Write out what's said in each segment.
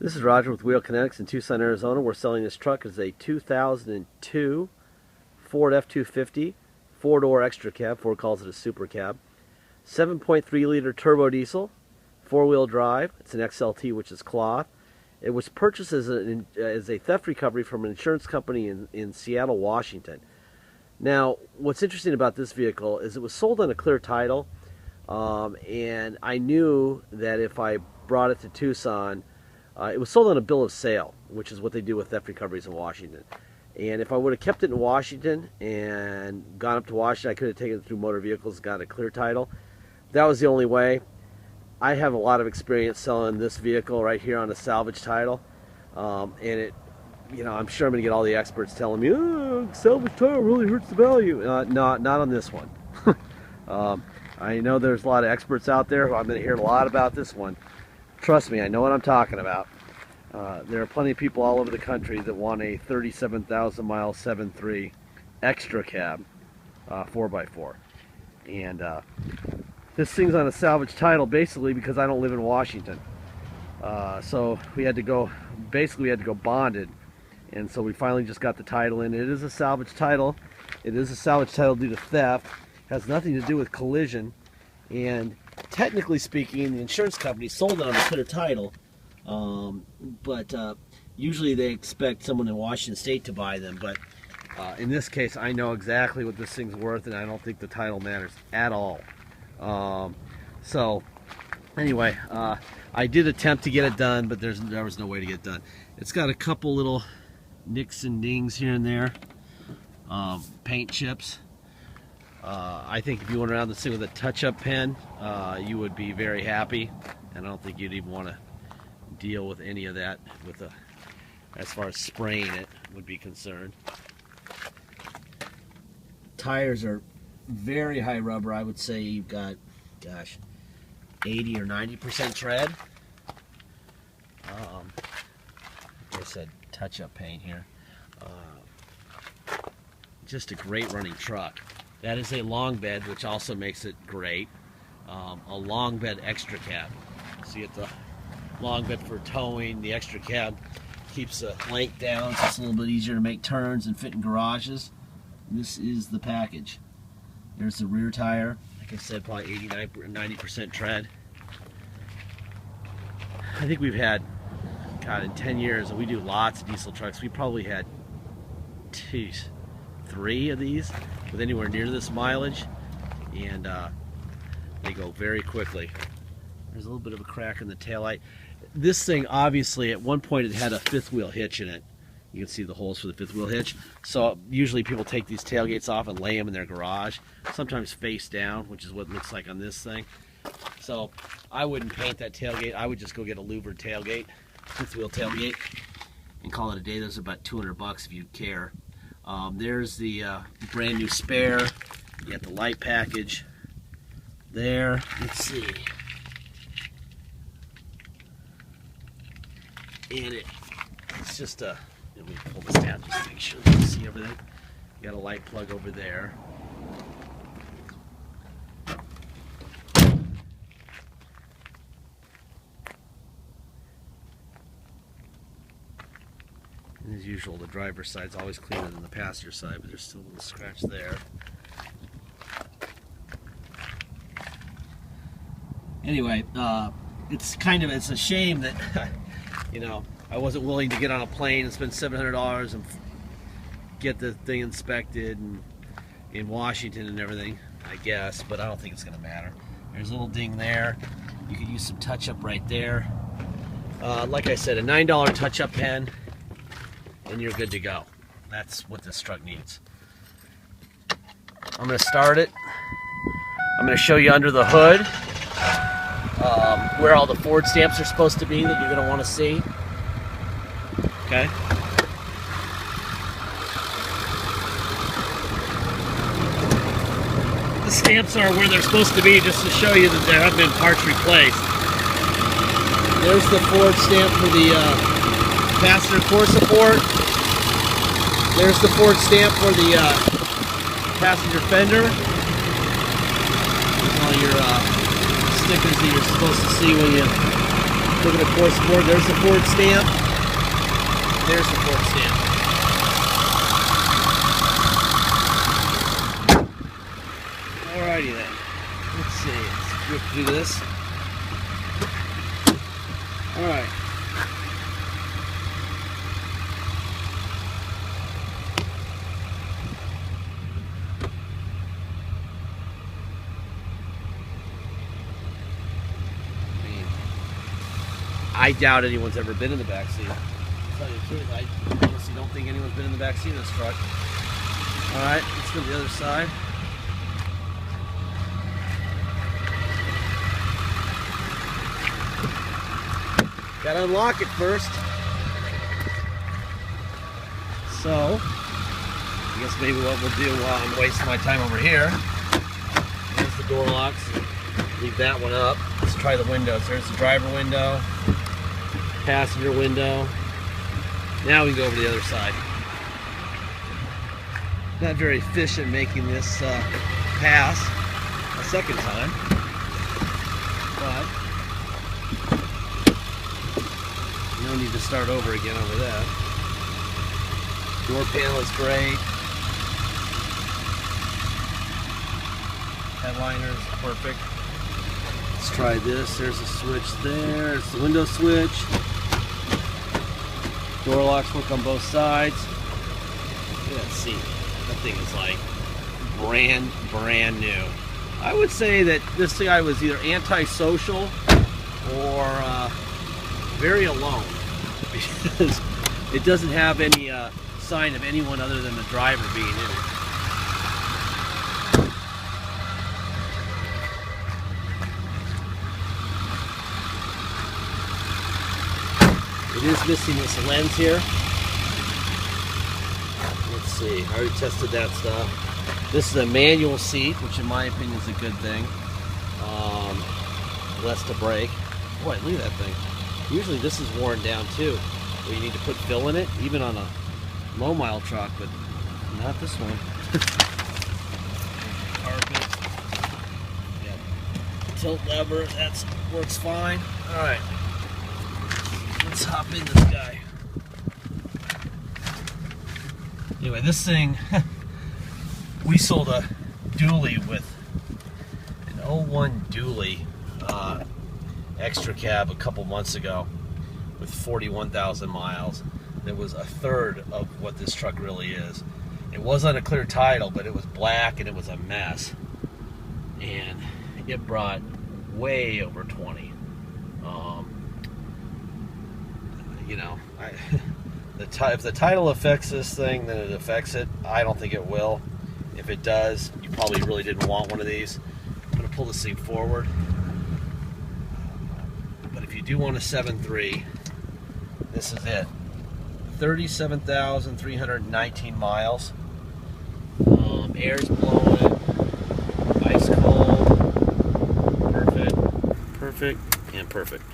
This is Roger with Wheel Kinetics in Tucson, Arizona. We're selling this truck as a 2002 Ford F250 four-door extra cab. Ford calls it a super cab. 7.3 liter turbo diesel, four-wheel drive. It's an XLT, which is cloth. It was purchased as a theft recovery from an insurance company in Seattle, Washington. Now, what's interesting about this vehicle is it was sold on a clear title, and I knew that if I brought it to Tucson, it was sold on a bill of sale, which is what they do with theft recoveries in Washington. And if I would have kept it in Washington and gone up to Washington, I could have taken it through motor vehicles, got a clear title. That was the only way. I have a lot of experience selling this vehicle right here on a salvage title, and it, I'm sure I'm going to get all the experts telling me, "Oh, salvage title really hurts the value." Not on this one. I know there's a lot of experts out there. I'm going to hear a lot about this one. Trust me, I know what I'm talking about. There are plenty of people all over the country that want a 37,000 mile 7.3 extra cab 4x4, and this thing's on a salvage title basically because I don't live in Washington. So we had to go bonded, and so we finally just got the title in. It is a salvage title. It is a salvage title due to theft. It has nothing to do with collision, and technically speaking, the insurance company sold it on a clear title, but usually they expect someone in Washington State to buy them. But in this case, I know exactly what this thing's worth, and I don't think the title matters at all. So anyway, I did attempt to get it done, but there was no way to get it done. It's got a couple little nicks and dings here and there, paint chips. I think if you went around this thing with a touch-up pen, you would be very happy, and I don't think you'd even want to deal with any of that as far as spraying it would be concerned. Tires are very high rubber. I would say you've got, 80 or 90% tread. Like I said, touch-up paint here. Just a great running truck. That is a long bed, which also makes it great. A long bed extra cab. So you get the long bed for towing. The extra cab keeps the length down, so it's a little bit easier to make turns and fit in garages. This is the package. There's the rear tire. Like I said, probably 89 or 90% tread. I think we've had, in 10 years, and we do lots of diesel trucks, we probably had 3 of these with anywhere near this mileage, and they go very quickly. There's a little bit of a crack in the taillight. This thing, obviously, at one point it had a fifth wheel hitch in it. You can see the holes for the fifth wheel hitch. So usually people take these tailgates off and lay them in their garage, sometimes face down, which is what it looks like on this thing. So I wouldn't paint that tailgate. I would just go get a louvered tailgate, fifth wheel tailgate, and call it a day. Those are about $200 if you care. There's the brand new spare. You got the light package there. Let's see. And it's just a, let me pull this down just to make sure you can see everything. You got a light plug over there. And as usual, the driver's side's always cleaner than the passenger side, but there's still a little scratch there. Anyway, it's a shame that I wasn't willing to get on a plane and spend $700 and get the thing inspected and in Washington and everything, I guess, but I don't think it's going to matter. There's a little ding there. You could use some touch-up right there. Like I said, a $9 touch-up pen, and you're good to go. That's what this truck needs. I'm going to start it. I'm going to show you under the hood where all the Ford stamps are supposed to be that you're going to want to see. Okay. The stamps are where they're supposed to be, just to show you that there have been parts replaced. There's the Ford stamp for the passenger core support. There's the Ford stamp for the passenger fender. All your stickers that you're supposed to see when you Look at the course board. There's the Ford stamp. There's the Ford stamp. Alrighty then. Let's see. Let's rip through this. Alright. I doubt anyone's ever been in the back seat. To tell you the truth, I honestly don't think anyone's been in the back seat of this truck. Alright, let's go to the other side. Gotta unlock it first. So, I guess maybe what we'll do while I'm wasting my time over here, there's the door locks. Leave that one up. Let's try the windows. There's the driver window, passenger window. Now we can go over to the other side. Not very efficient making this pass a second time, but no need to start over again over that. Door panel is great. Headliner is perfect. Let's try this. There's a switch there. It's the window switch. Door locks work on both sides. Look at that seat. That thing is like brand new. I would say that this guy was either antisocial or very alone, because it doesn't have any sign of anyone other than the driver being in it. It is missing this lens here. Let's see, I already tested that stuff. This is a manual seat, which in my opinion is a good thing. Less to break. Boy, look at that thing. Usually this is worn down too, where you need to put fill in it, even on a low mile truck, but not this one. Carpet. Yeah. Tilt lever, that works fine. Alright. Let's hop in this guy. Anyway, this thing, we sold a dually with an 01 dually extra cab a couple months ago with 41,000 miles. It was a third of what this truck really is. It was on a clear title, but it was black and it was a mess. And it brought way over 20. You know, if the title affects this thing, then it affects it. I don't think it will. If it does, you probably really didn't want one of these. I'm going to pull this thing forward. But if you do want a 7.3, this is it. 37,319 miles. Air's blowing. Ice cold. Perfect, and perfect.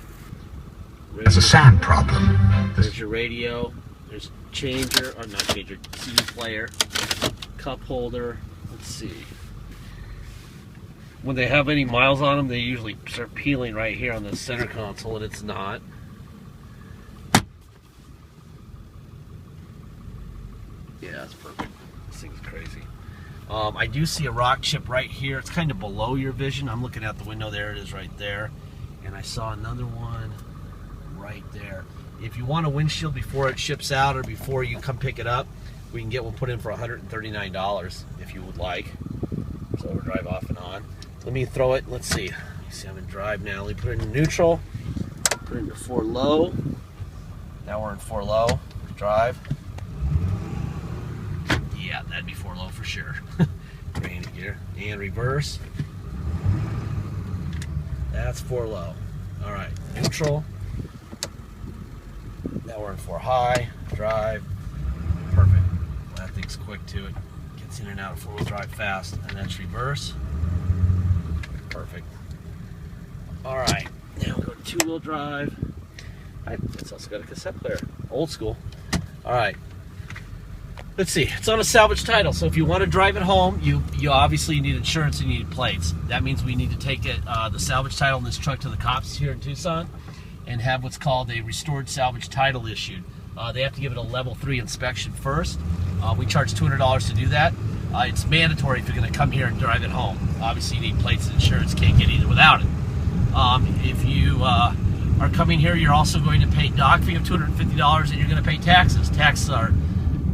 There's a sound problem. There's your radio. There's changer, or not changer, CD player, cup holder. Let's see. When they have any miles on them, they usually start peeling right here on the center console, and it's not. Yeah, that's perfect. This thing's crazy. I do see a rock chip right here. It's kind of below your vision. I'm looking out the window. There it is right there. And I saw another one right there. If you want a windshield before it ships out or before you come pick it up, we can get one put in for $139 if you would like. So overdrive off and on. Let me throw it. Let's see. You see I'm in drive now. Let me put it in neutral. Put it into 4 low. Now we're in 4 low. Drive. Yeah, that'd be 4 low for sure. Handy gear. And reverse. That's 4 low. Alright, neutral. Now we're in 4 high. Drive. Perfect. That thing's quick too. It gets in and out of 4-wheel drive fast. And that's reverse. Perfect. Alright, now we go to 2-wheel drive. It's also got a cassette player. Old school. Alright. Let's see, it's on a salvage title, so if you want to drive it home, you obviously need insurance and you need plates. That means we need to take it, the salvage title in this truck to the cops here in Tucson, and have what's called a restored salvage title issued. They have to give it a level 3 inspection first. We charge $200 to do that. It's mandatory if you're going to come here and drive it home. Obviously, you need plates and insurance. Can't get either without it. If you are coming here, you're also going to pay dock fee of $250, and you're going to pay taxes. Taxes are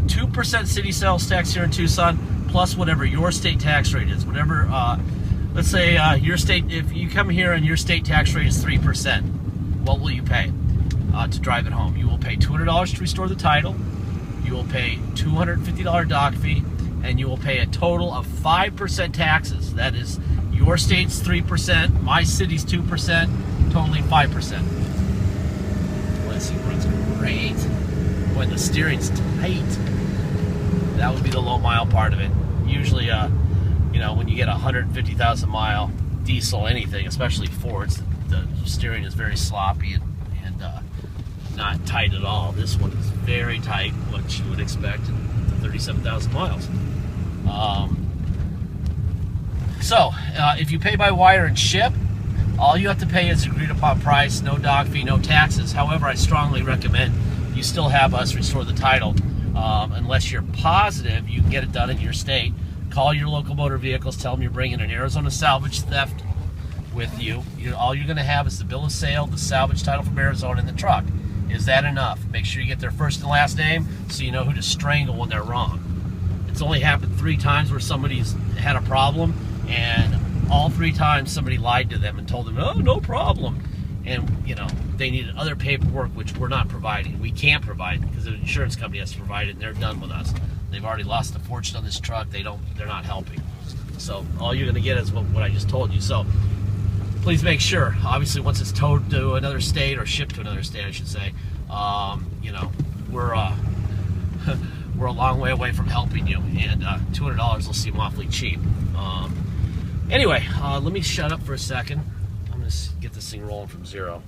2% city sales tax here in Tucson, plus whatever your state tax rate is. Whatever, let's say your state, if you come here and your state tax rate is 3%, what will you pay to drive it home? You will pay $200 to restore the title. You will pay $250 dock fee, and you will pay a total of 5% taxes. That is, your state's 3%, my city's 2%, totally 5%. Let's see, runs great. When the steering's tight, that would be the low mile part of it. Usually, you know, when you get 150,000 mile diesel anything, especially Fords, the steering is very sloppy and not tight at all. This one is very tight, what you would expect in 37,000 miles. If you pay by wire and ship, all you have to pay is agreed upon price, no dock fee, no taxes. However, I strongly recommend you still have us restore the title. Unless you're positive you can get it done in your state. Call your local motor vehicles, tell them you're bringing an Arizona salvage theft with you. All you're going to have is the bill of sale, the salvage title from Arizona, and the truck. Is that enough? Make sure you get their first and last name so you know who to strangle when they're wrong. It's only happened 3 times where somebody's had a problem, and all 3 times somebody lied to them and told them, oh, no problem. And, you know, they needed other paperwork, which we're not providing. We can't provide because the insurance company has to provide it, and they're done with us. They've already lost a fortune on this truck. They're not helping. So all you're going to get is what I just told you. So please make sure, obviously, once it's towed to another state, or shipped to another state, I should say, you know, we're a long way away from helping you, and $200 will seem awfully cheap. Anyway, let me shut up for a second. I'm going to get this thing rolling from 0.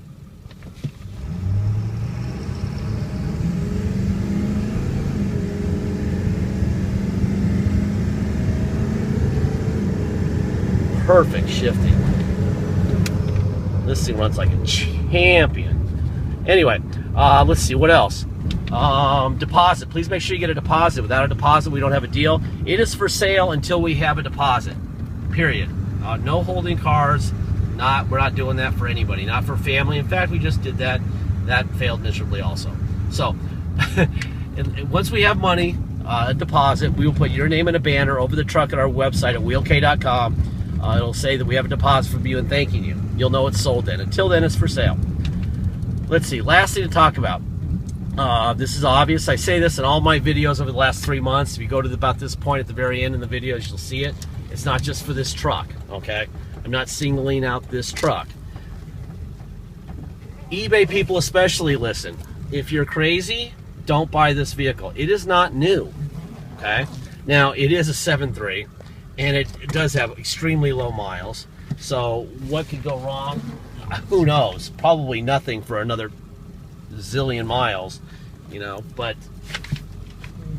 Perfect shifting. This thing runs like a champion. Anyway, let's see, what else? Deposit. Please make sure you get a deposit. Without a deposit, we don't have a deal. It is for sale until we have a deposit. Period. No holding cars. We're not doing that for anybody. Not for family. In fact, we just did that. That failed miserably also. So, and once we have money, a deposit, we will put your name in a banner over the truck at our website at wheelk.com. It'll say that we have a deposit from you and thanking you. You'll know it's sold then. Until then, it's for sale. Let's see. Last thing to talk about. This is obvious. I say this in all my videos over the last 3 months. If you go to about this point at the very end in the videos, you'll see it. It's not just for this truck, okay? I'm not singling out this truck. eBay people especially, listen. If you're crazy, don't buy this vehicle. It is not new, okay? Now, it is a 7.3, and it does have extremely low miles. So what could go wrong? Who knows? Probably nothing for another zillion miles, you know, but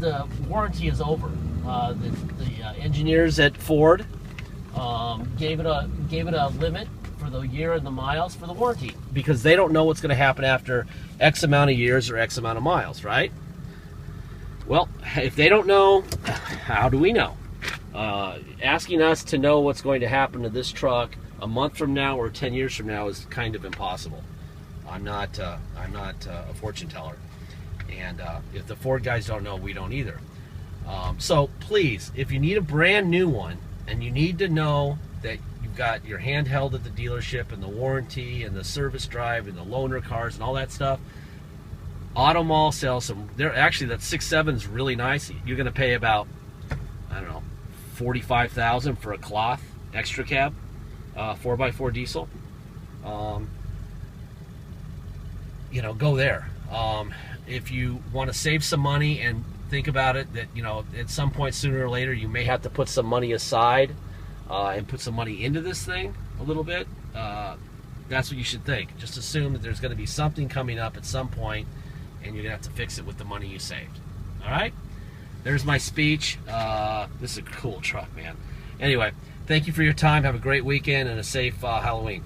the warranty is over. The engineers at Ford gave it a limit for the year and the miles for the warranty, because they don't know what's going to happen after X amount of years or X amount of miles, right? Well, if they don't know, how do we know? Asking us to know what's going to happen to this truck a month from now or 10 years from now is kind of impossible. I'm not a fortune teller, and if the Ford guys don't know, we don't either. So please, if you need a brand new one and you need to know that you've got your hand held at the dealership and the warranty and the service drive and the loaner cars and all that stuff, Auto Mall sells some. They're actually, that 6.7 is really nice. You're going to pay about, I don't know, $45,000 for a cloth extra cab, 4x4 diesel. You know, go there. If you want to save some money and think about it, that, you know, at some point sooner or later you may have to put some money aside and put some money into this thing a little bit, that's what you should think. Just assume that there's going to be something coming up at some point, and you're going to have to fix it with the money you saved. All right? There's my speech. This is a cool truck, man. Anyway, thank you for your time. Have a great weekend and a safe Halloween.